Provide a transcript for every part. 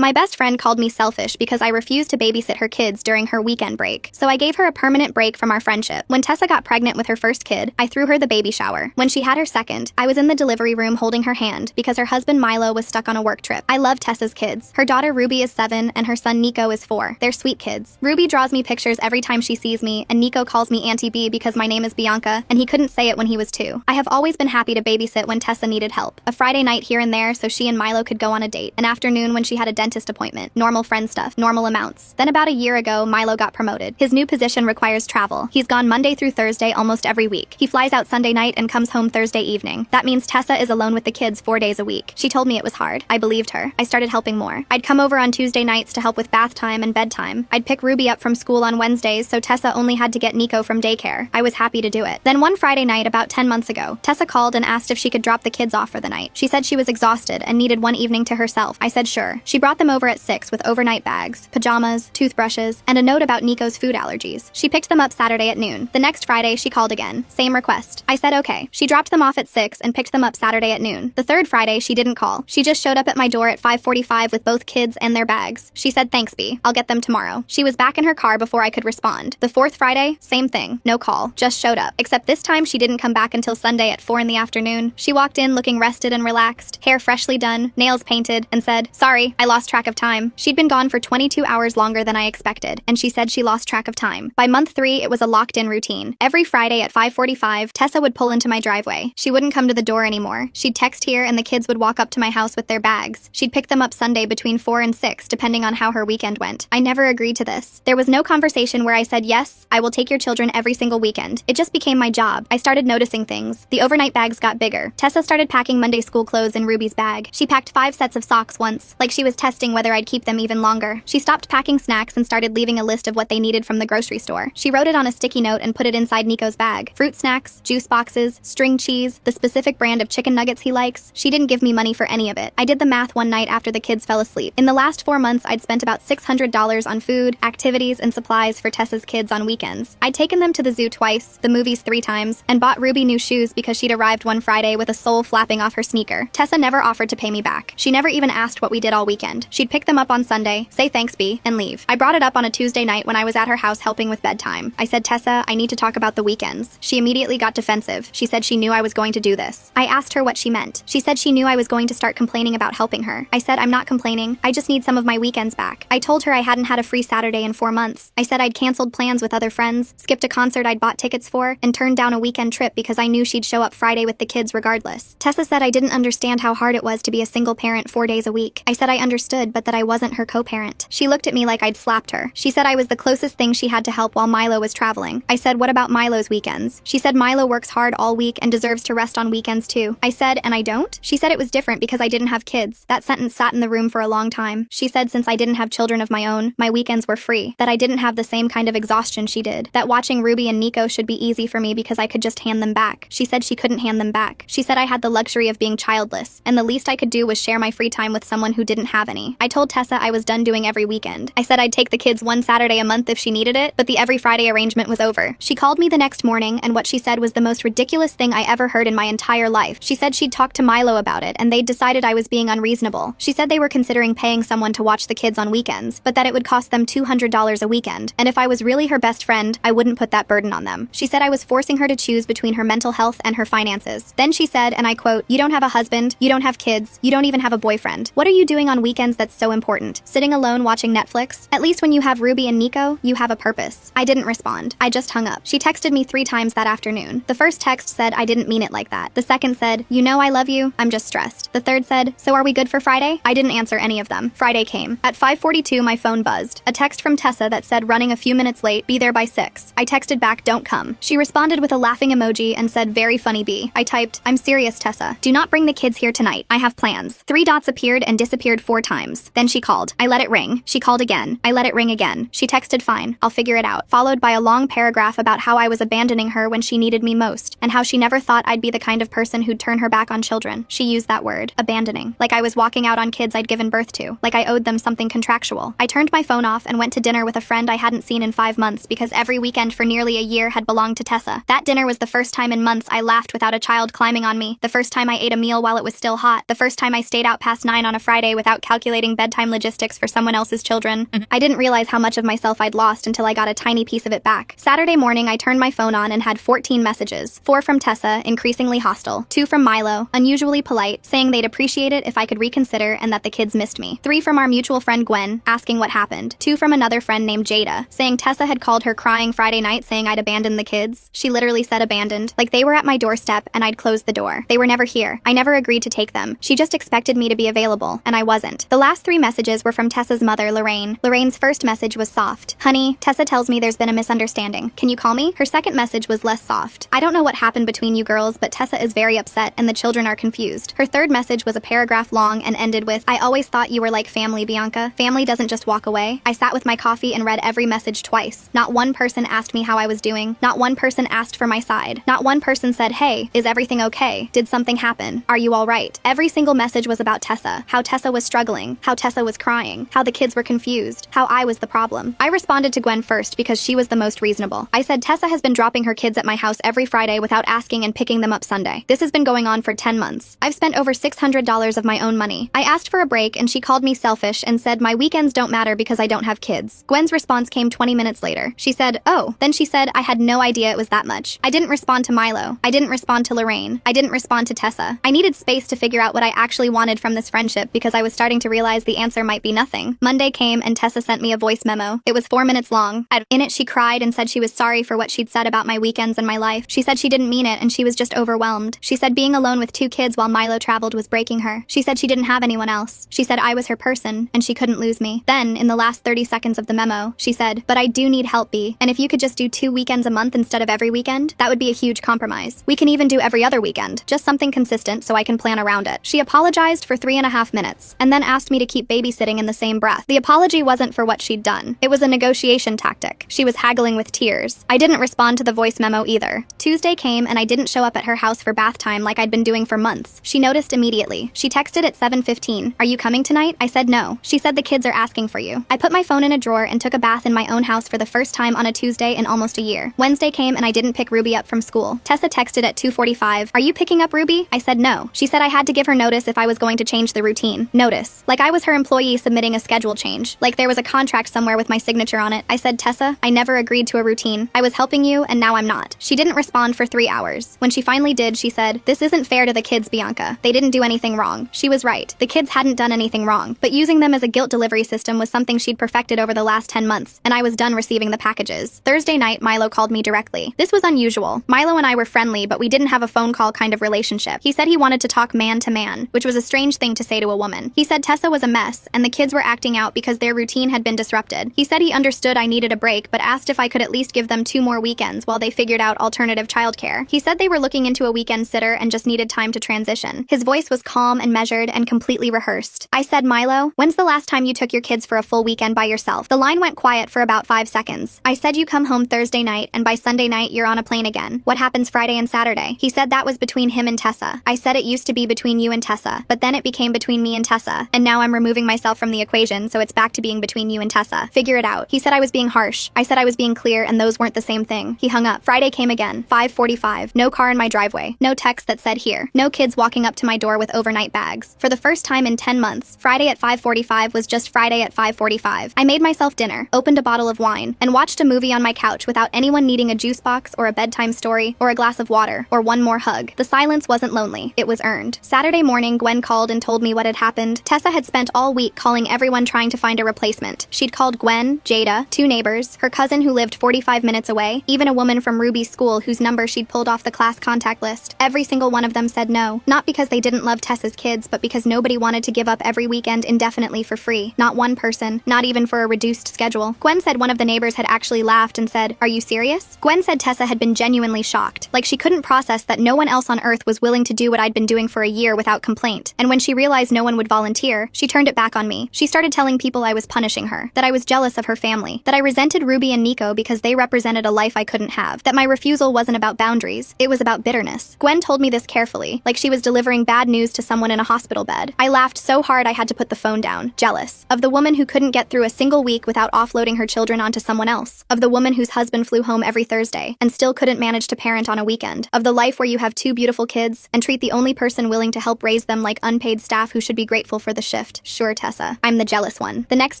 My best friend called me selfish because I refused to babysit her kids during her weekend break, so I gave her a permanent break from our friendship. When Tessa got pregnant with her first kid, I threw her the baby shower. When she had her second, I was in the delivery room holding her hand because her husband Milo was stuck on a work trip. I love Tessa's kids. Her daughter Ruby is 7 and her son Nico is 4. They're sweet kids. Ruby draws me pictures every time she sees me, and Nico calls me Auntie B because my name is Bianca, and he couldn't say it when he was 2. I have always been happy to babysit when Tessa needed help. A Friday night here and there so she and Milo could go on a date. An afternoon when she had a dentist appointment. Normal friend stuff. Normal amounts. Then about a year ago, Milo got promoted. His new position requires travel. He's gone Monday through Thursday almost every week. He flies out Sunday night and comes home Thursday evening. That means Tessa is alone with the kids 4 days a week. She told me it was hard. I believed her. I started helping more. I'd come over on Tuesday nights to help with bath time and bedtime. I'd pick Ruby up from school on Wednesdays so Tessa only had to get Nico from daycare. I was happy to do it. Then one Friday night about 10 months ago, Tessa called and asked if she could drop the kids off for the night. She said she was exhausted and needed one evening to herself. I said sure. She brought them over at 6 with overnight bags, pajamas, toothbrushes, and a note about Nico's food allergies. She picked them up Saturday at noon. The next Friday, she called again. Same request. I said okay. She dropped them off at 6 and picked them up Saturday at noon. The third Friday, she didn't call. She just showed up at my door at 5:45 with both kids and their bags. She said thanks, B. I'll get them tomorrow. She was back in her car before I could respond. The fourth Friday, same thing. No call. Just showed up. Except this time she didn't come back until Sunday at 4 in the afternoon. She walked in looking rested and relaxed, hair freshly done, nails painted, and said, sorry, I lost track of time. She'd been gone for 22 hours longer than I expected, and she said she lost track of time. By month 3, it was a locked-in routine. Every Friday at 5:45, Tessa would pull into my driveway. She wouldn't come to the door anymore. She'd text here and the kids would walk up to my house with their bags. She'd pick them up Sunday between 4 and 6, depending on how her weekend went. I never agreed to this. There was no conversation where I said, yes, I will take your children every single weekend. It just became my job. I started noticing things. The overnight bags got bigger. Tessa started packing Monday school clothes in Ruby's bag. She packed 5 sets of socks once, like she was testing whether I'd keep them even longer. She stopped packing snacks and started leaving a list of what they needed from the grocery store. She wrote it on a sticky note and put it inside Nico's bag. Fruit snacks, juice boxes, string cheese, the specific brand of chicken nuggets he likes. She didn't give me money for any of it. I did the math one night after the kids fell asleep. In the last 4 months, I'd spent about $600 on food, activities, and supplies for Tessa's kids on weekends. I'd taken them to the zoo twice, the movies 3 times, and bought Ruby new shoes because she'd arrived one Friday with a sole flapping off her sneaker. Tessa never offered to pay me back. She never even asked what we did all weekend. She'd pick them up on Sunday, say thanks, B, and leave. I brought it up on a Tuesday night when I was at her house helping with bedtime. I said, Tessa, I need to talk about the weekends. She immediately got defensive. She said she knew I was going to do this. I asked her what she meant. She said she knew I was going to start complaining about helping her. I said, I'm not complaining. I just need some of my weekends back. I told her I hadn't had a free Saturday in 4 months. I said I'd canceled plans with other friends, skipped a concert I'd bought tickets for, and turned down a weekend trip because I knew she'd show up Friday with the kids regardless. Tessa said I didn't understand how hard it was to be a single parent 4 days a week. I said I understood, but that I wasn't her co-parent. She looked at me like I'd slapped her. She said I was the closest thing she had to help while Milo was traveling. I said, what about Milo's weekends? She said Milo works hard all week and deserves to rest on weekends too. I said, and I don't? She said it was different because I didn't have kids. That sentence sat in the room for a long time. She said since I didn't have children of my own, my weekends were free. That I didn't have the same kind of exhaustion she did. That watching Ruby and Nico should be easy for me because I could just hand them back. She said she couldn't hand them back. She said I had the luxury of being childless, and the least I could do was share my free time with someone who didn't have any. I told Tessa I was done doing every weekend. I said I'd take the kids one Saturday a month if she needed it, but the every Friday arrangement was over. She called me the next morning, and what she said was the most ridiculous thing I ever heard in my entire life. She said she'd talked to Milo about it, and they'd decided I was being unreasonable. She said they were considering paying someone to watch the kids on weekends, but that it would cost them $200 a weekend, and if I was really her best friend, I wouldn't put that burden on them. She said I was forcing her to choose between her mental health and her finances. Then she said, and I quote, you don't have a husband, you don't have kids, you don't even have a boyfriend. What are you doing on weekends that's so important? Sitting alone watching Netflix? At least when you have Ruby and Nico, you have a purpose. I didn't respond. I just hung up. She texted me 3 times that afternoon. The first text said I didn't mean it like that. The second said, you know I love you, I'm just stressed. The third said, so are we good for Friday? I didn't answer any of them. Friday came. At 5:42 my phone buzzed. A text from Tessa that said running a few minutes late, be there by 6. I texted back, don't come. She responded with a laughing emoji and said, very funny B. I typed, I'm serious Tessa. Do not bring the kids here tonight. I have plans. 3 dots appeared and disappeared 4 times. Then she called. I let it ring. She called again. I let it ring again. She texted fine. I'll figure it out. Followed by a long paragraph about how I was abandoning her when she needed me most, and how she never thought I'd be the kind of person who'd turn her back on children. She used that word, abandoning. Like I was walking out on kids I'd given birth to. Like I owed them something contractual. I turned my phone off and went to dinner with a friend I hadn't seen in 5 months because every weekend for nearly a year had belonged to Tessa. That dinner was the first time in months I laughed without a child climbing on me. The first time I ate a meal while it was still hot. The first time I stayed out past 9 on a Friday without calculating calculating bedtime logistics for someone else's children. I didn't realize how much of myself I'd lost until I got a tiny piece of it back. Saturday morning, I turned my phone on and had 14 messages. 4 from Tessa, increasingly hostile. 2 from Milo, unusually polite, saying they'd appreciate it if I could reconsider and that the kids missed me. 3 from our mutual friend Gwen, asking what happened. 2 from another friend named Jada, saying Tessa had called her crying Friday night saying I'd abandoned the kids. She literally said abandoned, like they were at my doorstep and I'd closed the door. They were never here. I never agreed to take them. She just expected me to be available, and I wasn't. The last 3 messages were from Tessa's mother, Lorraine. Lorraine's first message was soft. Honey, Tessa tells me there's been a misunderstanding. Can you call me? Her second message was less soft. I don't know what happened between you girls, but Tessa is very upset and the children are confused. Her third message was a paragraph long and ended with, I always thought you were like family, Bianca. Family doesn't just walk away. I sat with my coffee and read every message twice. Not one person asked me how I was doing. Not one person asked for my side. Not one person said, hey, is everything okay? Did something happen? Are you all right? Every single message was about Tessa, how Tessa was struggling, how Tessa was crying, how the kids were confused, how I was the problem. I responded to Gwen first because she was the most reasonable. I said Tessa has been dropping her kids at my house every Friday without asking and picking them up Sunday. This has been going on for 10 months. I've spent over $600 of my own money. I asked for a break and she called me selfish and said my weekends don't matter because I don't have kids. Gwen's response came 20 minutes later. She said, oh. Then she said I had no idea it was that much. I didn't respond to Milo. I didn't respond to Lorraine. I didn't respond to Tessa. I needed space to figure out what I actually wanted from this friendship because I was starting to realize the answer might be nothing. Monday came and Tessa sent me a voice memo. It was 4 minutes long. In it, she cried and said she was sorry for what she'd said about my weekends and my life. She said she didn't mean it and she was just overwhelmed. She said being alone with 2 kids while Milo traveled was breaking her. She said she didn't have anyone else. She said I was her person and she couldn't lose me. Then, in the last 30 seconds of the memo, she said, but I do need help, B. And if you could just do 2 weekends a month instead of every weekend, that would be a huge compromise. We can even do every other weekend. Just something consistent so I can plan around it. She apologized for 3.5 minutes and then asked me to keep babysitting in the same breath. The apology wasn't for what she'd done. It was a negotiation tactic. She was haggling with tears. I didn't respond to the voice memo either. Tuesday came and I didn't show up at her house for bath time like I'd been doing for months. She noticed immediately. She texted at 7:15. Are you coming tonight? I said no. She said the kids are asking for you. I put my phone in a drawer and took a bath in my own house for the first time on a Tuesday in almost a year. Wednesday came and I didn't pick Ruby up from school. Tessa texted at 2:45. Are you picking up Ruby? I said no. She said I had to give her notice if I was going to change the routine. Notice. Like I was her employee submitting a schedule change. Like there was a contract somewhere with my signature on it. I said, Tessa, I never agreed to a routine. I was helping you and now I'm not. She didn't respond for 3 hours. When she finally did, she said, this isn't fair to the kids, Bianca. They didn't do anything wrong. She was right. The kids hadn't done anything wrong. But using them as a guilt delivery system was something she'd perfected over the last 10 months, and I was done receiving the packages. Thursday night, Milo called me directly. This was unusual. Milo and I were friendly, but we didn't have a phone call kind of relationship. He said he wanted to talk man to man, which was a strange thing to say to a woman. He said Tessa was a mess, and the kids were acting out because their routine had been disrupted. He said he understood I needed a break, but asked if I could at least give them 2 more weekends while they figured out alternative childcare. He said they were looking into a weekend sitter and just needed time to transition. His voice was calm and measured and completely rehearsed. I said, Milo, when's the last time you took your kids for a full weekend by yourself? The line went quiet for about 5 seconds. I said you come home Thursday night, and by Sunday night you're on a plane again. What happens Friday and Saturday? He said that was between him and Tessa. I said it used to be between you and Tessa, but then it became between me and Tessa, and now I'm removing myself from the equation, so it's back to being between you and Tessa. Figure it out. He said I was being harsh. I said I was being clear, and those weren't the same thing. He hung up. Friday came again. 5:45. No car in my driveway. No text that said here. No kids walking up to my door with overnight bags. For the first time in 10 months, Friday at 5:45 was just Friday at 5:45. I made myself dinner, opened a bottle of wine, and watched a movie on my couch without anyone needing a juice box or a bedtime story or a glass of water or one more hug. The silence wasn't lonely. It was earned. Saturday morning, Gwen called and told me what had happened. Tessa had spent all week calling everyone trying to find a replacement. She'd called Gwen, Jada, 2 neighbors, her cousin who lived 45 minutes away, even a woman from Ruby's school whose number she'd pulled off the class contact list. Every single one of them said no. Not because they didn't love Tessa's kids, but because nobody wanted to give up every weekend indefinitely for free. Not one person. Not even for a reduced schedule. Gwen said one of the neighbors had actually laughed and said, "Are you serious?" Gwen said Tessa had been genuinely shocked. Like she couldn't process that no one else on earth was willing to do what I'd been doing for a year without complaint. And when she realized no one would volunteer, she turned it back on me. She started telling people I was punishing her, that I was jealous of her family, that I resented Ruby and Nico because they represented a life I couldn't have, that my refusal wasn't about boundaries, it was about bitterness. Gwen told me this carefully, like she was delivering bad news to someone in a hospital bed. I laughed so hard I had to put the phone down. Jealous. Of the woman who couldn't get through a single week without offloading her children onto someone else. Of the woman whose husband flew home every Thursday and still couldn't manage to parent on a weekend. Of the life where you have 2 beautiful kids and treat the only person willing to help raise them like unpaid staff who should be grateful for the shift. shift. Sure, Tessa. I'm the jealous one. The next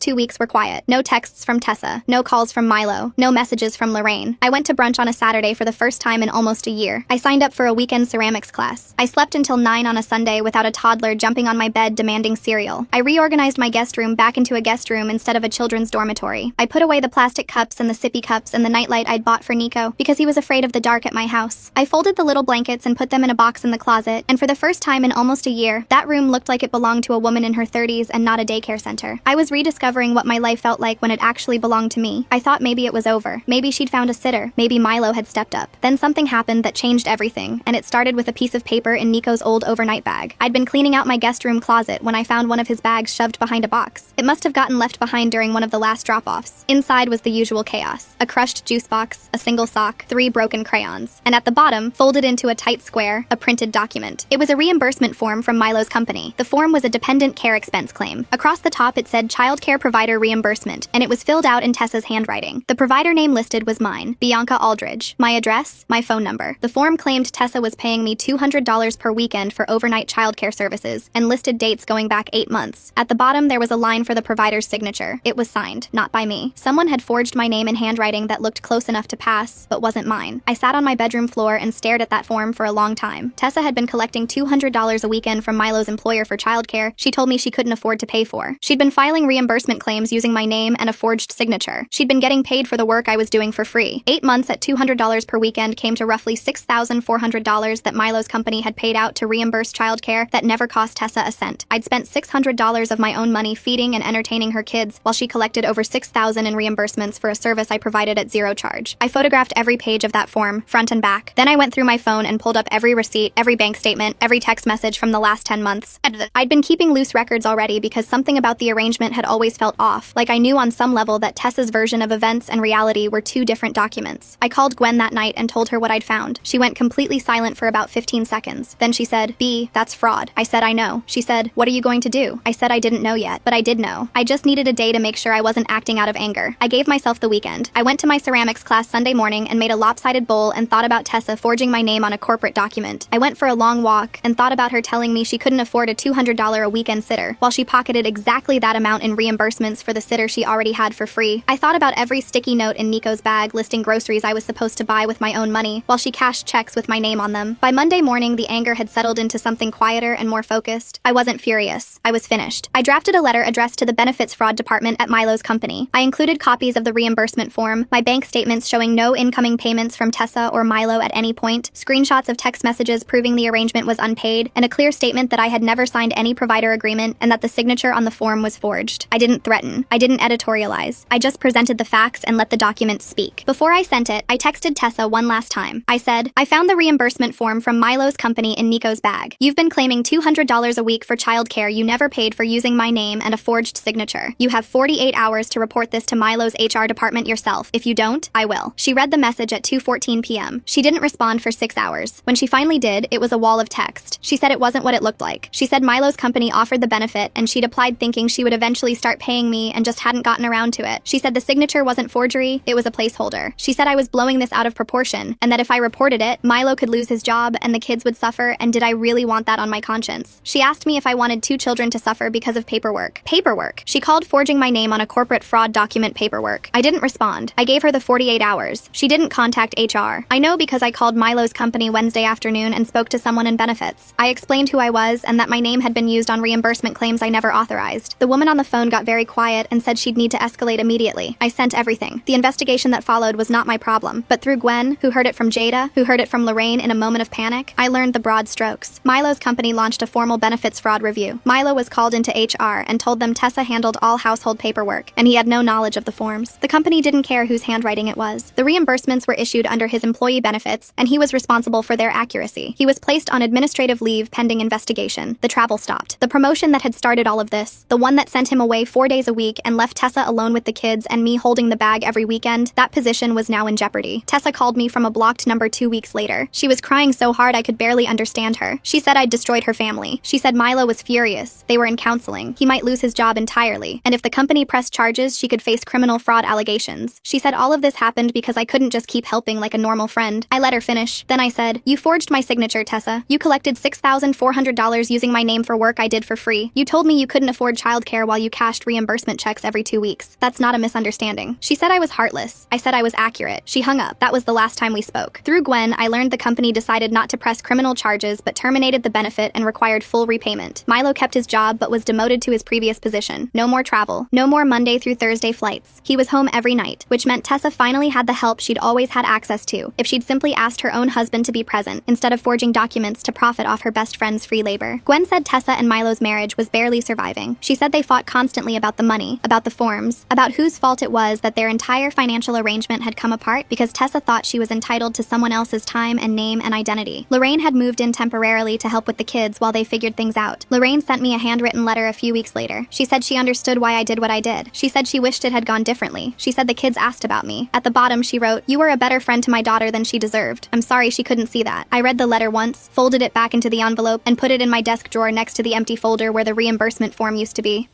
2 weeks were quiet. No texts from Tessa. No calls from Milo. No messages from Lorraine. I went to brunch on a Saturday for the first time in almost a year. I signed up for a weekend ceramics class. I slept until 9 on a Sunday without a toddler jumping on my bed demanding cereal. I reorganized my guest room back into a guest room instead of a children's dormitory. I put away the plastic cups and the sippy cups and the nightlight I'd bought for Nico because he was afraid of the dark at my house. I folded the little blankets and put them in a box in the closet, and for the first time in almost a year, that room looked like it belonged to a woman in her 30s and not a daycare center. I was rediscovering what my life felt like when it actually belonged to me. I thought maybe it was over. Maybe she'd found a sitter. Maybe Milo had stepped up. Then something happened that changed everything, and it started with a piece of paper in Nico's old overnight bag. I'd been cleaning out my guest room closet when I found one of his bags shoved behind a box. It must have gotten left behind during one of the last drop-offs. Inside was the usual chaos. A crushed juice box, a single sock, 3 broken crayons, and at the bottom, folded into a tight square, a printed document. It was a reimbursement form from Milo's company. The form was a dependent care expense claim. Across the top it said child care provider reimbursement, and it was filled out in Tessa's handwriting. The provider name listed was mine, Bianca Aldridge. My address, my phone number. The form claimed Tessa was paying me $200 per weekend for overnight childcare services, and listed dates going back 8 months. At the bottom there was a line for the provider's signature. It was signed, not by me. Someone had forged my name in handwriting that looked close enough to pass, but wasn't mine. I sat on my bedroom floor and stared at that form for a long time. Tessa had been collecting $200 a weekend from Milo's employer for childcare she told me she couldn't afford to pay for. She'd been filing reimbursement claims using my name and a forged signature. She'd been getting paid for the work I was doing for free. 8 months at $200 per weekend came to roughly $6,400 that Milo's company had paid out to reimburse childcare that never cost Tessa a cent. I'd spent $600 of my own money feeding and entertaining her kids while she collected over $6,000 in reimbursements for a service I provided at zero charge. I photographed every page of that form, front and back. Then I went through my phone and pulled up every receipt, every bank statement, every text message from the last 10 months. I'd been keeping loose records already because something about the arrangement had always felt off, like I knew on some level that Tessa's version of events and reality were 2 different documents. I called Gwen that night and told her what I'd found. She went completely silent for about 15 seconds. Then she said, "B, that's fraud." I said, "I know." She said, "What are you going to do?" I said I didn't know yet, but I did know. I just needed a day to make sure I wasn't acting out of anger. I gave myself the weekend. I went to my ceramics class Sunday morning and made a lopsided bowl and thought about Tessa forging my name on a corporate document. I went for a long walk and thought about her telling me she couldn't afford a $200 a weekend sitter, while she pocketed exactly that amount in reimbursements for the sitter she already had for free. I thought about every sticky note in Nico's bag listing groceries I was supposed to buy with my own money, while she cashed checks with my name on them. By Monday morning, the anger had settled into something quieter and more focused. I wasn't furious. I was finished. I drafted a letter addressed to the benefits fraud department at Milo's company. I included copies of the reimbursement form, my bank statements showing no incoming payments from Tessa or Milo at any point, screenshots of text messages proving the arrangement was unpaid, and a clear statement that I had never signed any provider agreement and that the signature on the form was forged. I didn't threaten. I didn't editorialize. I just presented the facts and let the document speak. Before I sent it, I texted Tessa one last time. I said, "I found the reimbursement form from Milo's company in Nico's bag. You've been claiming $200 a week for childcare you never paid for using my name and a forged signature. You have 48 hours to report this to Milo's HR department yourself. If you don't, I will." She read the message at 2:14 p.m. She didn't respond for 6 hours. When she finally did, it was a wall of text. She said it wasn't what it looked like. She said Milo's company offered the benefit and she'd applied thinking she would eventually start paying me and just hadn't gotten around to it. She said the signature wasn't forgery, it was a placeholder. She said I was blowing this out of proportion and that if I reported it, Milo could lose his job and the kids would suffer, and did I really want that on my conscience? She asked me if I wanted 2 children to suffer because of paperwork. Paperwork. She called forging my name on a corporate fraud document paperwork. I didn't respond. I gave her the 48 hours. She didn't contact HR. I know because I called Milo's company Wednesday afternoon and spoke to someone in benefits. I explained who I was and that my name had been used on reimbursement claims I never authorized. The woman on the phone got very quiet and said she'd need to escalate immediately. I sent everything. The investigation that followed was not my problem, but through Gwen, who heard it from Jada, who heard it from Lorraine in a moment of panic, I learned the broad strokes. Milo's company launched a formal benefits fraud review. Milo was called into HR and told them Tessa handled all household paperwork, and he had no knowledge of the forms. The company didn't care whose handwriting it was. The reimbursements were issued under his employee benefits, and he was responsible for their accuracy. He was placed on administrative leave pending investigation. The travel stopped. The promotion that had started all of this, the one that sent him away 4 days a week and left Tessa alone with the kids and me holding the bag every weekend, that position was now in jeopardy. Tessa called me from a blocked number 2 weeks later. She was crying so hard I could barely understand her. She said I'd destroyed her family. She said Milo was furious. They were in counseling. He might lose his job entirely. And if the company pressed charges, she could face criminal fraud allegations. She said all of this happened because I couldn't just keep helping like a normal friend. I let her finish. Then I said, "You forged my signature, Tessa. You collected $6,400 using my name for work I did for free. immediately. You told me you couldn't afford childcare while you cashed reimbursement checks every 2 weeks. That's not a misunderstanding. She said I was heartless. I said I was accurate. She hung up. That was the last time we spoke. Through Gwen, I learned the company decided not to press criminal charges but terminated the benefit and required full repayment. Milo kept his job but was demoted to his previous position. No more travel. No more Monday through Thursday flights. He was home every night, which meant Tessa finally had the help she'd always had access to if she'd simply asked her own husband to be present instead of forging documents to profit off her best friend's free labor. Gwen said Tessa and Milo's marriage was barely surviving. She said they fought constantly about the money, about the forms, about whose fault it was that their entire financial arrangement had come apart because Tessa thought she was entitled to someone else's time and name and identity. Lorraine had moved in temporarily to help with the kids while they figured things out. Lorraine sent me a handwritten letter a few weeks later. She said she understood why I did what I did. She said she wished it had gone differently. She said the kids asked about me. At the bottom, she wrote, "You were a better friend to my daughter than she deserved. I'm sorry she couldn't see that." I read the letter once, folded it back into the envelope, and put it in my desk drawer next to the empty folder where the reimbursement form used to be.